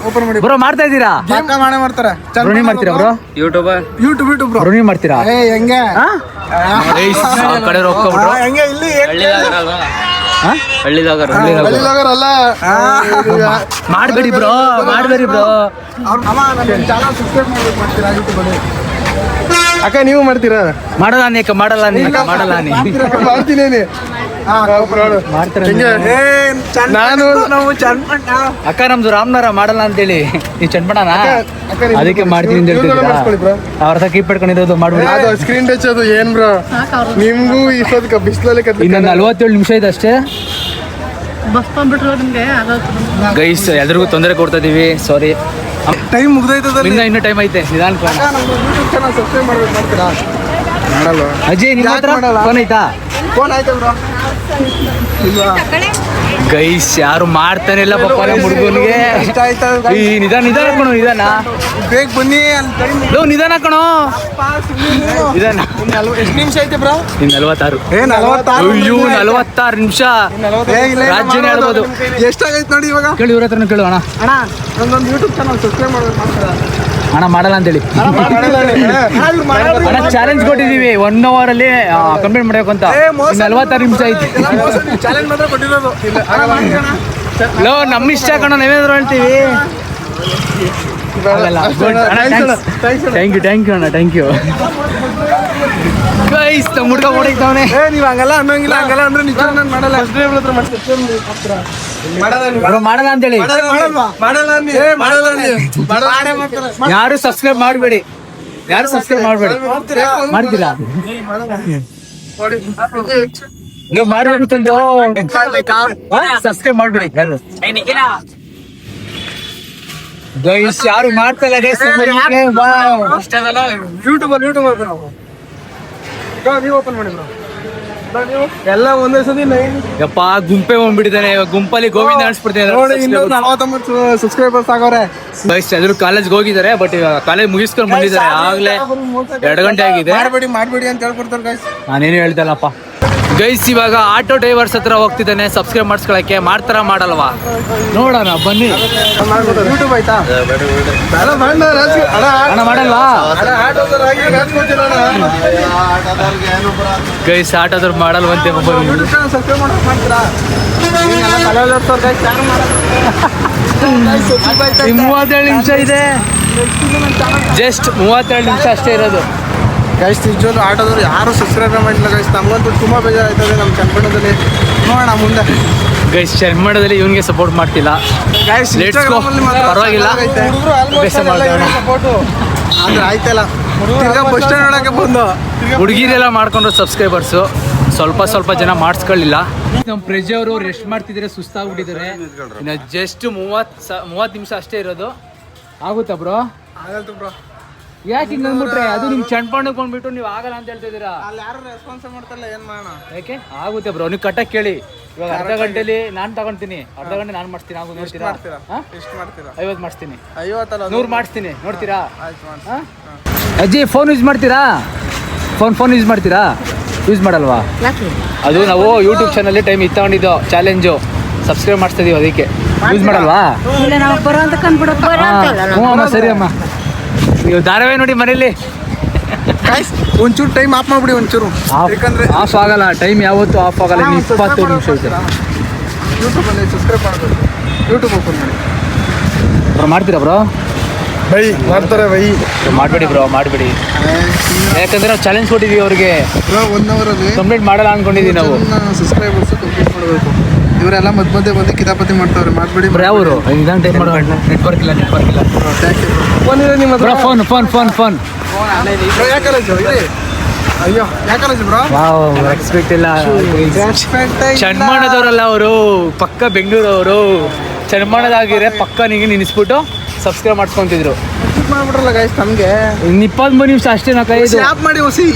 ಓಪನ್ ಮಾಡಿ ಬ್ರೋ. ಮಾಡ್ತಾ ಇದ್ದೀರಾ? ಮಾಡೇ ಮಾಡ್ತಾರೆ. ಬ್ರೋ ಮಾಡ್ತೀರಾ ಬ್ರೋ? YouTube bro. ಬ್ರೋ ನೀವು ಮಾಡ್ತೀರಾ? ಹೆಂಗೆ ಕಡೆ ಹೋಗ್ಕೊಬಿಟ್ರು. ಹೆಂಗೆ ಇಲ್ಲಿ ಹಳ್ಳಿದಾಗರಲ್ಲ. ಮಾಡಬೇಡಿ ಬ್ರೋ, ಮಾಡಬೇಡಿ ಬ್ರೋ. ಚಾನಲ್ ಸಬ್ಸ್ಕ್ರೈಬ್ ಮಾಡ್ಬೇಕು. ಮಾಡ್ತೀರಾ ಯೂಟ್ಯೂಬಲ್ಲಿ? ಅಕ್ಕ ನೀವು ಮಾಡ್ತೀರಾ? ಮಾಡಲ್ಲ ಮಾಡ್ತೀನಿ. ನಾನು ಅಕ್ಕ ನಮ್ದು ರಾಮನವರ ಮಾಡಲ್ಲ ಅಂತೇಳಿ. ನೀವು ಚನ್ನಪಣ್ಣನ ಅದಕ್ಕೆ ಮಾಡ್ತೀನಿ ಅಂತ ಹೇಳ್ತಿದ್ದೀರಾ? ಅವ್ರ ಹತ್ರ ಕೀಪ್ ಇಟ್ಕೊಂಡಿರೋದು ಮಾಡ್ಬಿಡಿ. ಅದು ಸ್ಕ್ರೀನ್ ಟಚ್ ಅದು ಏನ್ ಬ್ರೋ? ನಿಮ್ಗೂ ಇಷ್ಟೊಂದು ಬಿಸಿಲಲ್ಲಿ ಇನ್ನೊಂದು 47 ನಿಮಿಷ ಇದೆ ಅಷ್ಟೇ. ಗೈಸ್ ಎಲ್ರಿಗೂ ತೊಂದರೆ ಕೊಡ್ತಾ ಇದೀವಿ, ಸಾರಿ. ಟೈಮ್ ಮುಗ್ದೈತದ. ಇನ್ನೂ ಟೈಮ್ ಐತೆ. ನಿಧಾನ ಯೂಟ್ಯೂಬ್ ಚಾನಲ್ ಸಬ್ಸ್ಕ್ರೈಬ್ ಮಾಡ್ಬೇಕು. ಮಾಡ್ತೀರಾ? ಮಾಡಲ್ಲ. ಅಜಯ್ ನಿಮ್ಮ ಹತ್ರ ಫೋನ್ ಐತಾ? ಫೋನ್ ಆಯ್ತಾ ಬ್ರೋ? ಗೈಸ್ ಯಾರು ಮಾಡ್ತಾನೆ ಇಲ್ಲ ಪಾಪ ನಮ್ಮ ಹುಡುಗನಿಗೆ. ಈ ನಿಧಾನ ಕಣೋ, ನಿಧಾನ ಬೇಗ ಬನ್ನಿ. ನಿಧಾನ ಕಣೋ, ನಿಧಾನ. ಎಷ್ಟು ನಿಮಿಷ ಐತೆ ಬ್ರೋ? ಇನ್ನು 46. 46. ಅಯ್ಯೋ 46 ನಿಮಿಷ. ರಾಜ್ಯನೇ ಹೇಳ್ಬೋದು. ಎಷ್ಟಾಗೈತೆ ನೋಡಿ ಇವಾಗ. ಕೇಳಿ ಇವ್ರ ಹತ್ರನೂ ಕೇಳು. ಅಣ್ಣ ನನ್ನೊಂದು ಯೂಟ್ಯೂಬ್ ಚಾನಲ್ ಸಬ್ಸ್ಕ್ರೈಬ್ ಮಾಡ್ಬೇಕು. ಮಾಡ್ತೀರಾ? ಅಣ್ಣ ಮಾಡಲ್ಲ ಅಂತೇಳಿ ಅಣ್ಣ ಚಾಲೆಂಜ್ ಕೊಟ್ಟಿದ್ದೀವಿ 1 hour ಅಲ್ಲಿ ಕಂಪ್ಲೀಟ್ ಮಾಡಬೇಕು ಅಂತ 46 ನಿಮಿಷ ಐತಿ ಚಾಲೆಂಜ್ ಮಾತ್ರ ಕೊಟ್ಟಿರೋದು ಲೋ ನಮ್ಮ ಇಷ್ಟ ಕಣ ನಾವೇನಾದ್ರು ಹೇಳ್ತೀವಿ ಥ್ಯಾಂಕ್ ಯು ಅಣ್ಣ ಥ್ಯಾಂಕ್ ಯು ಗೈಸ್ ನಮ್ಮ ಹುಡುಗ ಓಡೈತವನೆ ನೀವು ಹಂಗಲ್ಲ ಅನ್ನೋಂಗಿಲ್ಲ ಹಂಗಲ್ಲ ಅಂದ್ರೆ ನಿಜ ನಾನು ಮಾಡಲ್ಲ ಮಾಡಲ್ಲ ಅಂತೇಳಿ ಯಾರು ಸಬ್ಸ್ಕ್ರೈಬ್ ಮಾಡಬೇಡಿ ಮಾಡ್ತೀರಾ ನೀವು ಮಾಡ್ಬೇಕು ಸಬ್ಸ್ಕ್ರೈಬ್ ಮಾಡ್ಬೇಡಿ ಗೈಸ್ ಯಾರು ಮಾಡ್ತಾ ಇಲ್ಲ ಗೈಸ್ ನೀವು ಓಪನ್ ಮಾಡಿ ಎಲ್ಲ ಒಂದೇ ಸತಿ ಯಪ್ಪ ಗುಂಪೆ ಹೋಗ್ಬಿಟ್ಟಿದ್ದಾನೆ ಗುಂಪಲ್ಲಿ ಗೋವಿಂದ ನೋಡಿ ಇನ್ನೊಂದು 49 ಸಬ್ಸ್ಕ್ರೈಬರ್ಸ್ ಆಗವ್ರೆ ಗೈಸ್ ಎಲ್ಲರೂ ಕಾಲೇಜ್ಗೆ ಹೋಗಿದ್ದಾರೆ ಬಟ್ ಇವಾಗ ಕಾಲೇಜ್ ಮುಗಿಸ್ಕೊಂಡು ಬಂದಿದ್ದಾರೆ ಆಗ್ಲೇ 2 ಗಂಟೆ ಆಗಿದೆ ಮಾಡ್ಬೇಡಿ ಅಂತ ಹೇಳ್ಕೊಡ್ತಾರೆ ಗೈಸ್ ನಾನೇನು ಹೇಳ್ದಲ್ಲಪ್ಪ ಗೈಸ್ ಇವಾಗ ಆಟೋ ಡ್ರೈವರ್ಸ್ ಹತ್ರ ಹೋಗ್ತಿದ್ದಾನೆ ಸಬ್ಸ್ಕ್ರೈಬ್ ಮಾಡಿಸ್ಕೊಳಕ್ಕೆ ಮಾಡ್ತಾರ ಮಾಡಲ್ವಾ ನೋಡೋಣ ಬನ್ನಿ ಯೂಟ್ಯೂಬ್ ಆಯ್ತಾ ಅಣ್ಣ ಮಾಡಲ್ವಾ ಗೈಸ್ ಆಟೋದವ್ರು ಮಾಡಲ್ವಂತೆ ಸಬ್ಸ್ಕ್ರೈಬ್ ಮಾಡ್ತೀರಾ 37 ನಿಮಿಷ ಇದೆ ಜಸ್ಟ್ 37 ನಿಮಿಷ ಅಷ್ಟೇ ಇರೋದು ಗೈಸ್ ನಿಜವಾಗ್ಲೂ ಆಟೋದವ್ರು ಯಾರು ಸಬ್ಸ್ಕ್ರೈಬ್ ಮಾಡಿಲ್ಲ ಗೈಸ್ ನಮಗಂತೂ ತುಂಬ ಬೇಜಾರಾಯ್ತದೆ ನಮ್ಮ ಚನ್ನಪಟ್ಟಣದಲ್ಲಿ ನೋಡೋಣ ಮುಂದೆ ಗೈಸ್ ಚನ್ನಪಟ್ಟಣದಲ್ಲಿ ಇವನಿಗೆ ಸಪೋರ್ಟ್ ಮಾಡ್ತಿಲ್ಲ ಗೈಸ್ ಪರವಾಗಿಲ್ಲ ಸಪೋರ್ಟು ಅಂದ್ರೆ ಆಯ್ತಲ್ಲ ತಿರ್ಗಾ ಬಸ್ ಸ್ಟ್ಯಾಂಡ್ ನೋಡಕ್ಕೆ ಬಂದು ಹುಡುಗಿರೆಲ್ಲ ಮಾಡ್ಕೊಂಡ್ರು ಸಬ್ಸ್ಕ್ರೈಬರ್ಸು ಸ್ವಲ್ಪ ಜನ ಮಾಡಿಸ್ಕೊಳ್ಳಿಲ್ಲ ನಮ್ಮ ಪ್ರಜೆ ಅವರು ರೆಸ್ಟ್ ಮಾಡ್ತಿದ್ದಾರೆ ಸುಸ್ತಾಗ್ಬಿಟ್ಟಿದ್ದಾರೆ ಇನ್ನು ಜಸ್ಟ್ 30 ನಿಮಿಷ ಅಷ್ಟೇ ಇರೋದು ಆಗುತ್ತಾ ಬ್ರೋ ಆಗಲ್ತು ಬ್ರೋ ಯಾಕೆ ಹಿಂಗೆ ಅಂದ್ಬಿಟ್ರೆ ಅದು ನಿಮ್ ಚಂಡ್ಪಣ್ಣಕ್ಕೆ ಬಂದ್ಬಿಟ್ಟು ನೀವು ಆಗಲ್ಲ ಅಂತ ಹೇಳ್ತಾ ಇದ್ದೀರಾ ಅಲ್ಲಿ ಯಾರು ರೆಸ್ಪಾನ್ಸ್ ಮಾಡ್ತಾರಲ್ಲ ಏನ್ ಮಾಡೋಣ ಯಾಕೆ ಆಗುತ್ತೆ ಬ್ರೋ ನೀವು ಕಟ್ಟಕ್ಕೆ ಕೇಳಿ ಇವಾಗ ಅರ್ಧ ಗಂಟೆಲಿ ನಾನು ತಗೊಂತೀನಿ ಅರ್ಧ ಗಂಟೆ ನಾನು ಮಾಡಿಸ್ತೀನಿ ಆಗೋದು ನೋಡ್ತೀರಾ ಎಷ್ಟು ಮಾಡ್ತೀರಾ 50 ಮಾಡಿಸ್ತೀನಿ 50 100 ಮಾಡಿಸ್ತೀನಿ ನೋಡ್ತೀರಾ ಆಯ್ತು ಹಾ? ಅಜ್ಜಿ ಫೋನ್ ಯೂಸ್ ಮಾಡ್ತೀರಾ ಫೋನ್ ಯೂಸ್ ಮಾಡ್ತೀರಾ ಯೂಸ್ ಮಾಡಲ್ವಾ ಅದು ನಾವು ಯೂಟ್ಯೂಬ್ ಚಾನಲ್ಲಿ ಟೈಮ್ ತಗೊಂಡಿದ್ದು ಚಾಲೆಂಜು ಸಬ್ಸ್ಕ್ರೈಬ್ ಮಾಡಿಸ್ತಾ ಇದೀವಿ ಅದಕ್ಕೆ ಯೂಸ್ ಮಾಡಲ್ವಾ ಹ್ಞೂ ಅಮ್ಮ ಸರಿ ಅಮ್ಮ ನೀವು ಧಾರಾವಾಹಿ ನೋಡಿ ಮನೇಲಿ ಒಂಚೂರು ಟೈಮ್ ಆಫ್ ಮಾಡ್ಬಿಡಿ ಒಂಚೂರು ಯಾಕಂದ್ರೆ ಆಫ್ ಆಗಲ್ಲ ಟೈಮ್ ಯಾವತ್ತೂ ಆಫ್ ಆಗಲ್ಲ ಇನ್ನು 20 ನಿಮಿಷ ಐತೆ ಯೂಟ್ಯೂಬಲ್ಲಿ ಸಬ್ಸ್ಕ್ರೈಬ್ ಮಾಡಬೇಕು ಯೂಟ್ಯೂಬ್ ಓಪನ್ ಮಾಡಿ ಬ್ರೋ ಮಾಡ್ತೀರಾ ಬ್ರೋ ಬೈ ಮಾಡ್ತಾರೆ ಬೈ ಮಾಡಬೇಡಿ ಬ್ರೋ ಮಾಡಬೇಡಿ ಯಾಕಂದ್ರೆ ನಾವು ಚಾಲೆಂಜ್ ಕೊಟ್ಟಿದ್ದೀವಿ ಅವ್ರಿಗೆ 1 ಅವರಲ್ಲಿ ಕಂಪ್ಲೀಟ್ ಮಾಡಲ್ಲ ಅನ್ಕೊಂಡಿದ್ದೀವಿ ನಾವು ಸಬ್ಸ್ಕ್ರೈಬರ್ಸ್ ಕಂಪ್ಲೀಟ್ ಮಾಡಬೇಕು ಇವರೆಲ್ಲ ಮಧ್ಯೆ ಬಂದು ಕಿತಾಪತಿ ಮಾಡ್ತಾವ್ರೆ ಮಾಡ್ಬೇಡಿ ಬ್ರೋ ಯಾವರು ಇದಂತ ಟೈಮ್ ಮಾಡೋ ನೆಟ್ವರ್ಕ್ ಇಲ್ಲ ಫೋನ್ ಇದೆ ನಿಮ್ಮ ಬ್ರೋ ಫೋನ್ ಯಾವ ಕಾಲೇಜು ಇದೆ ಅಯ್ಯೋ ಯಾವ ಕಾಲೇಜು ಬ್ರೋ ಎಕ್ಸ್ಪೆಕ್ಟ್ ಇಲ್ಲ ಚನ್ಮಾಣದವರಲ್ಲ ಅವರು ಪಕ್ಕ ಬೆಂಗಳೂರವರು ಚನ್ಮಾಣದಾಗಿದ್ರೆ ಪಕ್ಕ ನಿಮಗೆ ನಿಲ್ಲಿಸ್ಬಿಟ್ಟು ಸಬ್ಸ್ಕ್ರೈಬ್ ಮಾಡಿಸ್ಕೊಂತಿದ್ರು ಮಾಡ್ಬಿಟ್ರಲ್ಲ ಗೈಸ್ ನಮಗೆ 23 ನಿಮಿಷ ಅಷ್ಟೇ ನಾ ಕೈ ಆ್ಯಪ್ ಮಾಡಿ ಹೊಸಿ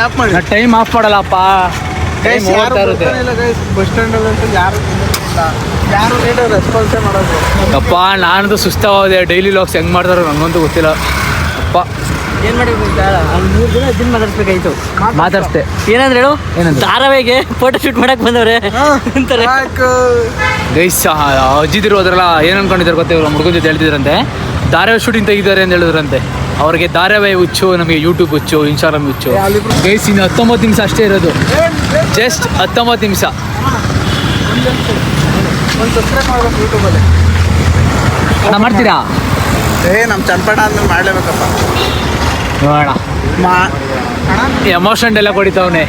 ಆ್ಯಪ್ ಮಾಡಿ ನಾ ಟೈಮ್ ಆಫ್ ಮಾಡಲ್ಲಪ್ಪ ಟೈಮ್ ಹೋಗ್ತಾ ಇರುತ್ತೆ ಬಸ್ ಸ್ಟ್ಯಾಂಡಲ್ಲಿ ಅಂತ ಯಾರು ನೀಟಾಗಿ ರೆಸ್ಪಾನ್ಸೇ ಮಾಡೋದು ಅಪ್ಪ ನಾನದು ಸುಸ್ತವಾದೆ ಡೈಲಿ ಲಾಗ್ಸ್ ಹೆಂಗೆ ಮಾಡ್ತಾರೋ ನನಗಂತೂ ಗೊತ್ತಿಲ್ಲ ಅಪ್ಪ ಏನ್ ಮಾಡಿದ್ವಿ 3 ದಿನ ಇದನ್ನ ಮಾತಾಡ್ಸ್ಬೇಕಾಯ್ತು ಮಾತಾಡ್ಸ್ದೆ ಏನಂದ್ರೆ ಹೇಳು ಏನಂದ್ರೆ? ಧಾರಾವಾಹಿಗೆ ಫೋಟೋ ಶೂಟ್ ಮಾಡಕ್ ಬಂದವ್ರೆ ಅಂತಾರೆ ಗೈಸ್ ಅಜ್ಜಿದಿರು ಹೋದ್ರಲ್ಲ ಏನು ಅನ್ಕೊಂಡಿದ್ದಾರೆ ಗೊತ್ತೇ ಇವರು ಹುಡುಗನ ಜೊತೆ ಹೇಳ್ತಿದ್ರಂತೆ ಧಾರಾವಾಹಿ ಶೂಟಿಂಗ್ ತೆಗಿದ್ದಾರೆ ಅಂತ ಹೇಳಿದ್ರಂತೆ ಅವ್ರಿಗೆ ಧಾರಾವಾಹಿ ಹುಚ್ಚು ನಮಗೆ ಯೂಟ್ಯೂಬ್ ಹುಚ್ಚು ಇನ್ಸ್ಟಾಗ್ರಾಮ್ ಹುಚ್ಚು ಗೈಸ್ ಇನ್ನು 19 ನಿಮಿಷ ಅಷ್ಟೇ ಇರೋದು ಜಸ್ಟ್ 19 ನಿಮಿಷ ಒಂದು ಸಬ್ಸ್ಕ್ರೈಬ್ ಮಾಡ್ಬೇಕು ಯೂಟ್ಯೂಬಲ್ಲಿ ನಾ ಮಾಡ್ತೀರಾ ನಮ್ಮ ಚನ್ನಪಟ್ಟ ಅಂದ್ಮೇಲೆ ಮಾಡಲೇಬೇಕಪ್ಪ ನೋಡೋಣ ಎಮೋಷನ್ ಎಲ್ಲ ಕೊಡಿತಾವನೆ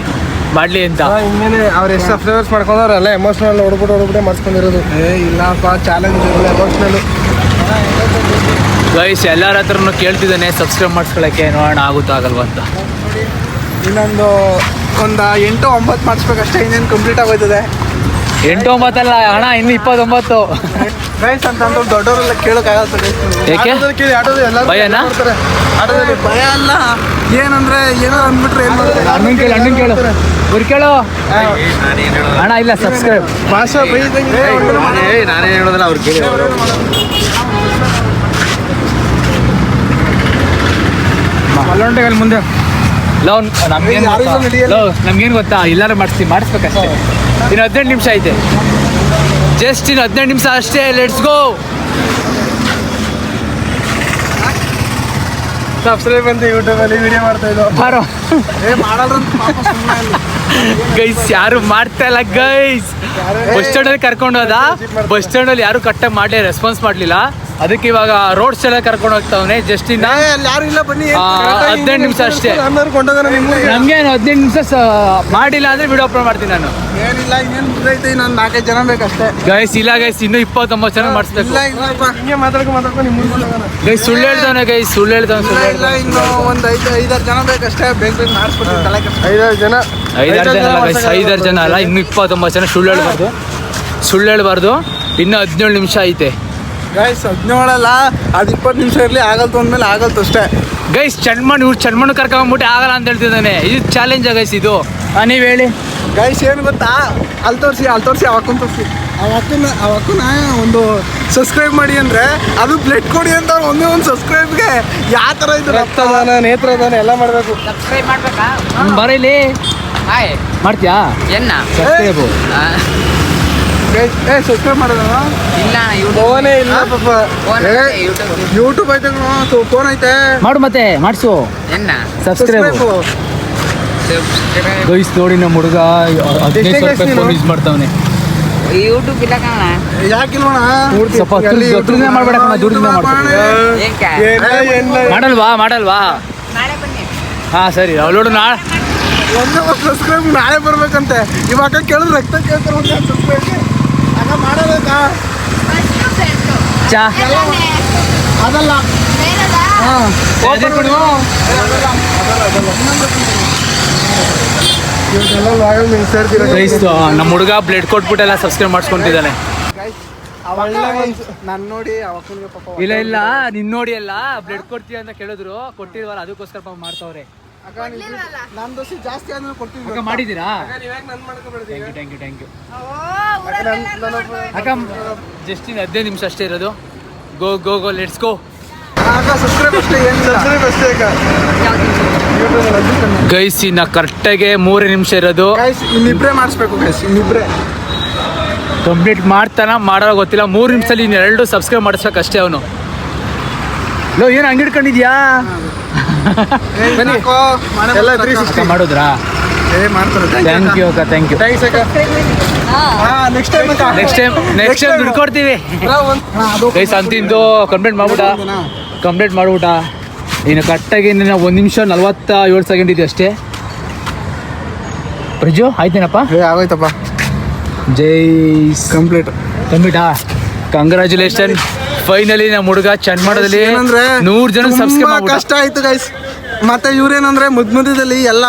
ಮಾಡಲಿ ಅಂತ ಇನ್ನೇನೆ ಅವ್ರು ಎಷ್ಟು ಸಬ್ಸ್ಕ್ರೈಬರ್ಸ್ ಮಾಡ್ಕೊಂಡವ್ರಲ್ಲ ಎಮೋಷ್ನಲ್ ಹೊಡ್ಬಿಟ್ಟು ಮಾಡಿಸ್ಕೊಂಡಿರೋದು ಇಲ್ಲಪ್ಪ ಚಾಲೆಂಜ್ ಇರಲ್ಲ ಎಮೋಷ್ನಲ್ಲು ಗೈಸ್ ಎಲ್ಲರ ಹತ್ರನೂ ಕೇಳ್ತಿದ್ದಾನೆ ಸಬ್ಸ್ಕ್ರೈಬ್ ಮಾಡಿಸ್ಕೊಳಕ್ಕೆ ನೋಡೋಣ ಆಗುತ್ತಾ ಆಗಲ್ವಾ ಅಂತ ಇನ್ನೊಂದು 8-9 ಮಾಡಿಸ್ಬೇಕಷ್ಟೇ ಇನ್ನೇನು ಕಂಪ್ಲೀಟ್ ಆಗೋಯ್ತದೆ 8-9 ಅಲ್ಲ ಹಣ ಇನ್ನು 29 ಗೈಸ್ ಅಂತ ದೊಡ್ಡವರೆಲ್ಲ ಕೇಳೋಕ್ಕಾಗಲ್ಲ ಏಕೆ? ಭಯನಾ? ಆಟೋದಲ್ಲಿ ಭಯ ಅಲ್ಲ ಏನಂದ್ರೆ ಏನೋ ಅಂದ್ಬಿಟ್ರೆ ಏನು ಮಾಡ್ತಾರೆ ಅಣ್ಣನ್ ಕೇಳು ಇವ್ರು ಕೇಳು ಹಣ ಇಲ್ಲ ಸಬ್ಸ್ಕ್ರೈಬ್ ಭಾಷಾ ಬೈದಂಗೆ ನಾನೇ ಹೇಳೋದಲ್ಲ ಅವ್ರು ಕೇಳಿ ಮಲ್ಲೊಂಡೆಗಲ್ಲಿ ಮುಂದೆ ಲವ್ ನಮ್ಗೇನು ಗೊತ್ತಾ ಎಲ್ಲರೂ ಮಾಡಿಸ್ಬೇಕಷ್ಟೇ ಇನ್ನು 18 ನಿಮಿಷ ಐತೆ ಜಸ್ಟ್ ಇನ್ನು 18 ನಿಮಿಷ ಅಷ್ಟೇ ಲೆಟ್ಸ್ ಗೋ ಸಬ್ಸ್ಕ್ರೈಬ್ ಅಂತ ಯೂಟ್ಯೂಬಲ್ಲಿ ವಿಡಿಯೋ ಮಾಡ್ತಾ ಇದ್ದೋ ಬಾರೋ ಮಾಡಲ್ರಂತ ಪಾಪ ಸುಮ್ಮನೆ ಗೈಸ್ ಯಾರು ಮಾಡ್ತಾ ಇಲ್ಲ ಗೈಸ್. ಬಸ್ ಸ್ಟ್ಯಾಂಡ್ ಅಲ್ಲಿ ಕರ್ಕೊಂಡು ಹೋದ, ಬಸ್ ಸ್ಟ್ಯಾಂಡ್ ಅಲ್ಲಿ ಯಾರು ಕರೆಕ್ಟಾಗಿ ಮಾಡಿ ರೆಸ್ಪಾನ್ಸ್ ಮಾಡ್ಲಿಲ್ಲ. ಅದಕ್ಕೆ ಇವಾಗ ರೋಡ್ ಸೈಡ್ ಕರ್ಕೊಂಡು ಹೋಗ್ತಾವನೆ. ಜಸ್ಟ್ ಇನ್ನ ಯಾರು ಇಲ್ಲ ಬನ್ನಿ 15 ನಿಮಿಷ ಅಷ್ಟೇ. ನಮ್ಗೆ 15 ನಿಮಿಷ ಮಾಡಿಲ್ಲ ಅಂದ್ರೆ ವಿಡಿಯೋ ಅಪ್ಲೋಡ್ ಮಾಡ್ತೀನಿ ನಾನು. ಏನಿಲ್ಲ ಇನ್ನೇನು ಮುಗ್ದೈತೆ, ಇನ್ನೊಂದು 4-5 ಜನ ಬೇಕಷ್ಟೇ ಗೈಸ್ ಇಲ್ಲ ಗೈಸ್, ಇನ್ನು 29 ಜನ ಮಾಡಿಸ್ಬೇಕು. ಇಲ್ಲ ಇಲ್ಲಪ್ಪ ಹಿಂಗೆ ಮಾತಾಡ್ಕೊಂಡು ನಿಮ್ಮ ಗೈಸ್ ಸುಳ್ಳು ಹೇಳ್ತಾನೆ ಗೈಸ್, ಸುಳ್ಳು ಹೇಳ್ತಾನೆ. ಇಲ್ಲ ಇನ್ನು ಒಂದು 5-6 ಜನ ಬೇಕಷ್ಟೇ. ಬೇಗ ಮಾಡಿಸ್ಬಿಡ್ತೀನಿ ತಲೆ ಕಷ್ಟ. 5 ಜನ 5-6 ಜನ ಅಲ್ಲ ಗೈಸ್, 5-6 ಜನ ಅಲ್ಲ, ಇನ್ನು 29 ಜನ. ಸುಳ್ಳು ಹೇಳ್ಬಾರ್ದು. ಇನ್ನು 17 ನಿಮಿಷ ಐತೆ ಗೈಸ್. 17 ಅಲ್ಲ, ಅದು 20 ನಿಮಿಷ ಇರಲಿ. ಆಗಲ್ತು ಅಂದಮೇಲೆ ಆಗಲ್ತು ಅಷ್ಟೇ ಗೈಸ್. ಚಣ್ಮಣ್ಣು ಕರ್ಕೊಂಡ್ಬಿಟ್ಟು ಆಗಲ್ಲ ಅಂತ ಹೇಳ್ತಿದ್ದಾನೆ. ಇದು ಚಾಲೆಂಜ್ ಗೈಸ್ ಇದು. ನೀವು ಹೇಳಿ ಗೈಸ್. ಏನು ಗೊತ್ತಾ, ಅಲ್ಲಿ ತೋರಿಸಿ ಅವಕ್ಕನ ತೋರಿಸಿ. ಅವಕ್ಕನ ಒಂದು ಸಬ್ಸ್ಕ್ರೈಬ್ ಮಾಡಿ ಅಂದರೆ ಅದು ಬ್ಲಡ್ ಕೊಡಿ ಅಂತ ಒಂದೇ ಒಂದು ಸಬ್ಸ್ಕ್ರೈಬ್ಗೆ ಯಾವ ಥರ ಇದು ರಕ್ತದಾನ, ನೇತ್ರದಾನ ಎಲ್ಲ ಮಾಡಬೇಕು. ಸಬ್ಸ್ಕ್ರೈಬ್ ಮಾಡ್ಬೇಕಾ? ಬರೀಲಿ ಹಾಯ್ ಮಾಡ್ತೀಯಾ ಏನ ಸಬ್ಸ್ಕ್ರೈಬು? ಸಬ್ಸ್ಕ್ರೈಬ್ ಮಾಡೋದಲ್ಲ. ಇಲ್ಲ ಫೋನೇ ಇಲ್ಲ ಪಾಪ. ಯೂಟ್ಯೂಬ್ ಐತೆ, ಫೋನ್ ಐತೆ. ಮಾಡು ಮತ್ತೆ ಮಾಡಿಸು ಏನ ಸಬ್ಸ್ಕ್ರೈಬ್. ಗೈಸ್ ನೋಡಿ ನಮ್ಮ ಹುಡುಗ 15 ರೂಪಾಯಿ ಫೋನ್ ಯೂಸ್ ಮಾಡ್ತಾವನೆ. ಯೂಟ್ಯೂಬ್ ಇಲ್ಲ ಕಣ. ಯಾಕಿಲ್ವಣ? ಸ್ವಲ್ಪ ದುಡ್ಡಿಂದ ಮಾಡ್ಬೇಡ ಕಣ, ದುಡ್ಡಿಂದ ಮಾಡ್ಬೇಕು. ಮಾಡಲ್ವಾ ನಾಳೆ ಬನ್ನಿ. ಹಾ ಸರಿ ಅವಳು ನಾಳೆ ಒಂದೇ ಒಂದು ಸಬ್ಸ್ಕ್ರೈಬ್ ನಾಳೆ ಬರ್ಬೇಕಂತೆ. ಇವಾಗ ಕೇಳಿದ್ರೆ ರಕ್ತ ಕೇಳ್ತಾರೆ ಒಂದು ಸಬ್ಸ್ಕ್ರೈಬ್ಗೆ. ಆಗ ಮಾಡಬೇಕಾ? ಚಾ ಅದಲ್ಲ. ಗೈಸ್ ನಮ್ಮ ಹುಡುಗ ಬ್ಲಡ್ ಕೊಟ್ಬಿಟ್ಟೆಲ್ಲ ಸಬ್ಸ್ಕ್ರೈಬ್ ಮಾಡಿಸ್ಕೊಂತಿದ್ದಾನೆ. ನಾನು ನೋಡಿ ಅವಕ್ಕನಿಗೆ ಪಾಪ. ಇಲ್ಲ ನಿನ್ ನೋಡಿ ಅಲ್ಲ, ಬ್ಲಡ್ ಕೊಡ್ತೀಯ ಅಂತ ಕೇಳಿದ್ರು, ಕೊಟ್ಟಿಲ್ವಲ್ಲ, ಅದಕ್ಕೋಸ್ಕರ ಪಾಪ ಮಾಡ್ತಾವ್ರೆ. ನನ್ನ ದೋಸೆ ಜಾಸ್ತಿ ಆದ್ಮೇಲೆ ಕೊಡ್ತೀನಿ. ಅಕ್ಕ ಮಾಡಿದ್ದೀರಾ? ಥ್ಯಾಂಕ್ ಯು ಅಕ್ಕ. ಜಸ್ಟ್ ಇನ್ನು 15 ನಿಮಿಷ ಅಷ್ಟೇ ಇರೋದು. Go let's go. ಸಬ್ಸ್ಕ್ರೈಬ್ ಅಷ್ಟೇ, ಏನು ಸಬ್ಸ್ಕ್ರೈಬ್ ಅಷ್ಟೇ ಅಕ್ಕ. ಗೈಸ್ ಇನ್ನ ಕರೆಕ್ಟಾಗೆ 3 ನಿಮಿಷ ಇರೋದು. ಗೈಸ್ ಇನ್ನಿಬ್ರೇ ಮಾಡಿಸ್ಬೇಕು ಗೈಸ್, ಇನ್ನಿಬ್ರೇ ಕಂಪ್ಲೀಟ್ ಮಾಡ್ತಾನ ಮಾಡೋ ಗೊತ್ತಿಲ್ಲ. 3 ನಿಮಿಷದಲ್ಲಿ ಇನ್ನೆರಡು ಸಬ್ಸ್ಕ್ರೈಬ್ ಮಾಡಿಸ್ಬೇಕು ಅಷ್ಟೇ ಅವನು. ಏನು ಅಂಗಿಡ್ಕೊಂಡಿದ್ಯಾ? ಎಲ್ಲ 360 ಮಾಡಿದ್ರಾ? ಮಾಡ್ತಾರೆ. ಥ್ಯಾಂಕ್ ಯು ಅಕ್ಕ, ಥ್ಯಾಂಕ್ ಯು. ಥ್ಯಾಂಕ್ಸ್ ಅಕ್ಕ. ನೆಕ್ಸ್ಟ್ ಟೈಮ್ ನೆಕ್ಸ್ಟ್ ಟೈಮ್ ದುಡ್ಡು ಕೊಡ್ತೀವಿ ಗೈಸ್. ಅಂತಿಂದು ಕಂಪ್ಲೇಂಟ್ ಮಾಡ್ಬಿಟ್ಟ. ಇನ್ನು ಕರೆಕ್ಟಾಗಿ ಇನ್ನು 1 ನಿಮಿಷ 47 ಸೆಕೆಂಡ್ ಇದೆ ಅಷ್ಟೇ. ಪ್ರಜು ಆಯ್ತೇನಪ್ಪ? ಆಗೋಯ್ತಪ್ಪ. ಜೈ ಕಂಪ್ಲೀಟಾ? ಕಂಗ್ರ್ಯಾಚುಲೇಷನ್. ಫೈನಲಿ ನಮ್ಮ ಹುಡುಗ ಚನ್ಮಾಡದಲ್ಲಿ 100 ಜನ ಸಬ್ಸ್ಕ್ರೈಬ್ ಮಾಡ್ಬಿಟ್ಟ. ಕಷ್ಟ ಆಯ್ತು ಗೈಸ್. ಮತ್ತೆ ಇವ್ರೇನಂದ್ರೆ ಮಧ್ಯದಲ್ಲಿ ಎಲ್ಲ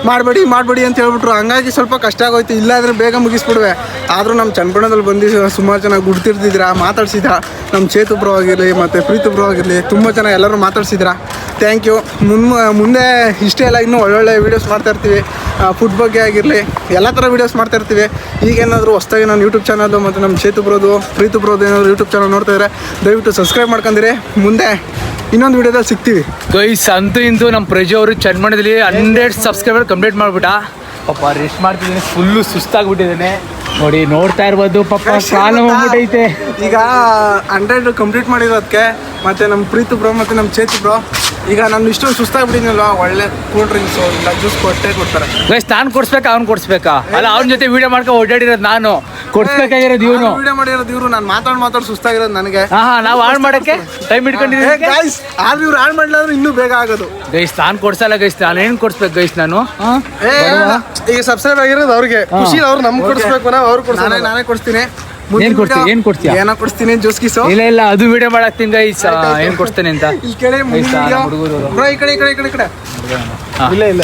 ಮಾಡಬೇಡಿ ಅಂತ ಹೇಳ್ಬಿಟ್ರು. ಹಂಗಾಗಿ ಸ್ವಲ್ಪ ಕಷ್ಟ ಆಗೋಯ್ತು. ಇಲ್ಲಾಂದ್ರೆ ಬೇಗ ಮುಗಿಸ್ಬಿಡುವೆ. ಆದರೂ ನಮ್ಮ ಚನ್ನಪಟ್ಟಣದಲ್ಲಿ ಬಂದು ಸುಮಾರು ಜನ ಗುಡ್ತಿರ್ತಿದ್ರ, ಮಾತಾಡ್ಸಿದ್ರ. ನಮ್ಮ ಚೇತು ಬ್ರೋ ಆಗಿರಲಿ ಮತ್ತು ಪ್ರೀತು ಬ್ರೋ ಆಗಿರಲಿ, ತುಂಬ ಜನ ಎಲ್ಲರೂ ಮಾತಾಡ್ಸಿದ್ರ. Thank you. ಮುಂದೆ ಇಷ್ಟೇ ಎಲ್ಲ ಇನ್ನೂ ಒಳ್ಳೊಳ್ಳೆ ವೀಡಿಯೋಸ್ ಮಾಡ್ತಾಯಿರ್ತೀವಿ. ಫುಡ್ ಬಗ್ಗೆ ಆಗಿರಲಿ ಎಲ್ಲ ಥರ ವೀಡಿಯೋಸ್ ಮಾಡ್ತಾಯಿರ್ತೀವಿ. ಈಗೇನಾದರೂ ಹೊಸ್ದಾಗಿ ನಾನು ಯೂಟ್ಯೂಬ್ ಚಾನಲ್ಲು ಮತ್ತು ನಮ್ಮ ಚೇತು ಬ್ರೋದು ಪ್ರೀತು ಬ್ರೋದು ಏನಾದರೂ ಯೂಟ್ಯೂಬ್ ಚಾನಲ್ ನೋಡ್ತಾ ಇದ್ರೆ ದಯವಿಟ್ಟು ಸಬ್ಸ್ಕ್ರೈಬ್ ಮಾಡ್ಕೊಂಡಿರಿ. ಮುಂದೆ ಇನ್ನೊಂದು ವೀಡಿಯೋದಲ್ಲಿ ಸಿಗ್ತೀವಿ ಗೈಸ್. ಅಂತೂ ಇಂತೂ ನಮ್ಮ ಪ್ರಜು ಅವರು ಚನ್ಮಣ್ಣದಲ್ಲಿ 100 ಸಬ್ಸ್ಕ್ರೈಬರ್ ಕಂಪ್ಲೀಟ್ ಮಾಡಿಬಿಟ್ಟ. ಪಾಪ ರೆಸ್ಟ್ ಮಾಡ್ತಿದ್ದೀನಿ, ಫುಲ್ಲು ಸುಸ್ತಾಗ್ಬಿಟ್ಟಿದ್ದಾನೆ. ನೋಡಿ ನೋಡ್ತಾ ಇರ್ಬೋದು, ಪಾಪ ಕಾಲು ಹೋಗ್ಬಿಟ್ಟೈತೆ. ಈಗ 100 ಕಂಪ್ಲೀಟ್ ಮಾಡಿರೋದಕ್ಕೆ ಮತ್ತು ನಮ್ಮ ಪ್ರೀತು ಬ್ರೋ ಮತ್ತು ನಮ್ಮ ಚೇತು ಬ್ರೋ ಈಗ ನಾನು ಇಷ್ಟೊಂದು ಸುಸ್ತಾಗ್ಬಿಟ್ಟಿದ್ನಲ್ವ, ಒಳ್ಳೆ ಕೂಲ್ ಡ್ರಿಂಕ್ಸು ಇಲ್ಲ ಜ್ಯೂಸ್ ಕೊಡ್ತಾರೆ. ಗೈಸ್ ನಾನು ಕೊಡ್ಸ್ಬೇಕಾ ಅವ್ನು ಕೊಡ್ಸ್ಬೇಕಾ? ಅಲ್ಲ ಅವ್ನ ಜೊತೆ ವಿಡಿಯೋ ಮಾಡ್ಕೊಂಡು ಓಡಾಡಿರೋದು ನಾನು, ಕೊಡ್ಸ್ಬೇಕಾಗಿರೋದು ಇವನು. ವಿಡಿಯೋ ಮಾಡಿರೋದು ಇವರು, ನಾನು ಮಾತಾಡಿ ಸುಸ್ತಾಗಿರೋದು ನನಗೆ. ನಾವು ಆನ್ ಮಾಡಕ್ಕೆ ಟೈಮ್ ಇಟ್ಕೊಂಡಿದ್ದೀವಿ ಗೈಸ್. ಆದ್ರೆ ಇವ್ರು ಆನ್ ಮಾಡಿಲ್ಲ ಇನ್ನೂ ಬೇಗ ಆಗೋದು. ಗೈಸ್ ನಾನು ಕೊಡ್ಸಲ್ಲ ಗೈಸ್, ನಾನು ಏನು ಕೊಡ್ಸ್ಬೇಕು ಗೈಸ್? ನಾನು ಈಗ ಸಬ್ಸ್ಕ್ರೈಬ್ ಆಗಿರೋದು ಅವ್ರಿಗೆ ಖುಷಿ, ಅವ್ರು ನಮ್ಗೆ ಕೊಡಿಸ್ಬೇಕು, ನಾವು ಅವ್ರು ಕೊಡ್ತಾರೆ. ನಾನೇ ಕೊಡ್ತೀನಿ. ಏನ್ ಕೊಡ್ತೀಯ? ಏನೋ ಕೊಡ್ತೀನಿ, ಜ್ಯೂಸ್ ಗೀಸು. ಇಲ್ಲ ಅದು ವಿಡಿಯೋ ಮಾಡಾಕ್ತೀನಿ ಗೈಸ್. ಏನ್ ಕೊಡ್ತೇನೆ ಅಂತ ಈ ಕಡೆ ಬ್ರೋ, ಈ ಕಡೆ ಇಲ್ಲ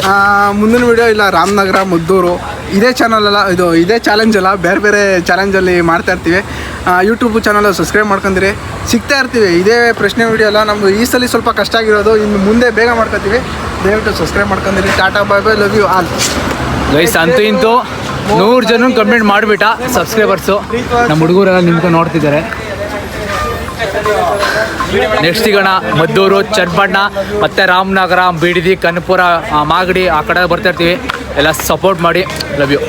ಮುಂದಿನ ವಿಡಿಯೋ ಇಲ್ಲ ರಾಮನಗರ, ಮದ್ದೂರು ಇದೇ ಚಾನಲ್ ಅಲ್ಲ, ಇದೇ ಚಾಲೆಂಜ್ ಅಲ್ಲ, ಬೇರೆ ಚಾಲೆಂಜಲ್ಲಿ ಮಾಡ್ತಾ ಇರ್ತೀವಿ. ಯೂಟ್ಯೂಬ್ ಚಾನಲ್ ಸಬ್ಸ್ಕ್ರೈಬ್ ಮಾಡ್ಕೊಂಡಿರಿ, ಸಿಗ್ತಾ ಇರ್ತೀವಿ. ಇದೇ ಪ್ರಶ್ನೆ ವಿಡಿಯೋ ಅಲ್ಲ ನಮ್ದು. ಈ ಸಲ ಸ್ವಲ್ಪ ಕಷ್ಟ ಆಗಿರೋದು, ಇನ್ನು ಮುಂದೆ ಬೇಗ ಮಾಡ್ಕೊತೀವಿ. ದಯವಿಟ್ಟು ಸಬ್ಸ್ಕ್ರೈಬ್ ಮಾಡ್ಕೊಂಡಿರಿ. Tata bye bye, love you all guys. ಅಂತೂ ಇಂತೂ 100 ಜನ ಕಂಪ್ಲೀಟ್ ಮಾಡಿಬಿಟ್ಟ ಸಬ್ಸ್ಕ್ರೈಬರ್ಸು. ನಮ್ಮ ಹುಡುಗರೆಲ್ಲ ನಿಮ್ಕೊಂಡು ನೋಡ್ತಿದ್ದಾರೆ. ನೆಕ್ಸ್ಟ್ ಸಿಗೋಣ ಮದ್ದೂರು, ಚನ್ನಪಟ್ಟಣ, ಮತ್ತು ರಾಮನಗರ, ಬಿಡದಿ, ಕನಕಪುರ, ಮಾಗಡಿ ಆ ಕಡೆ ಬರ್ತಾ ಇರ್ತೀವಿ. ಎಲ್ಲ ಸಪೋರ್ಟ್ ಮಾಡಿ. Love you.